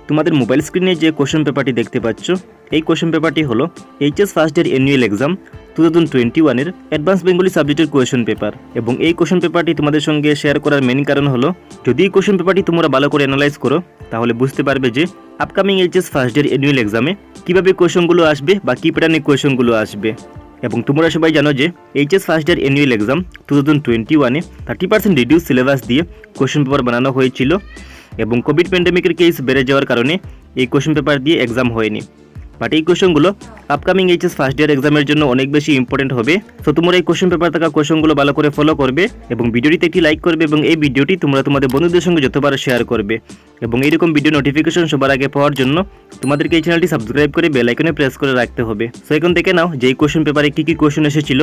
তোমাদের মোবাইল স্ক্রিনে যে কোশ্চেন পেপারটি দেখতে পাচ্ছ এই কোশ্চেন পেপারটি হলো HS first year annual exam 2021 advance Bengali সাবজেক্টের কোয়েশ্চেন পেপার। এবং এই কোশ্চেন পেপারটি তোমাদের সঙ্গে শেয়ার করার মেইন কারণ হলো, যদি এই কোশ্চেন পেপারটি তোমরা ভালো করে অ্যানালাইজ করো তাহলে বুঝতে পারবে যে upcoming HS first year annual এক্সামে কীভাবে কোয়েশ্চনগুলো আসবে বা কী প্যাটার্নে কোয়েশ্চনগুলো আসবে। এবং তোমরা সবাই জানো যে HS first year annual exam 2021 30% reduce syllabus দিয়ে কোশ্চেন পেপার বানানো হয়েছিল এবং কোভিড প্যান্ডেমিকের কেস বেড়ে যাওয়ার কারণে এই কোশ্চেন পেপার দিয়ে এক্সাম হয়নি। বাট এই কোশ্চেনগুলো আপকামিং এইচএস ফার্স্ট ইয়ার এক্সামের জন্য অনেক বেশি ইম্পর্টেন্ট হবে। তো তোমরা এই কোশ্চেন পেপার থাকা কোশ্চেনগুলো ভালো করে ফলো করবে এবং ভিডিওটিতে একটি লাইক করবে এবং এই ভিডিওটি তোমরা তোমাদের বন্ধুদের সঙ্গে যতবার শেয়ার করবে। এবং এইরকম ভিডিও নোটিফিকেশন সবার আগে পাওয়ার জন্য তোমাদেরকে এই চ্যানেলটি সাবস্ক্রাইব করে বেল আইকনে প্রেস করে রাখতে হবে। সো এখন দেখে নাও যে এই কোশ্চেন পেপারে কী কী কোশ্চেন এসেছিল।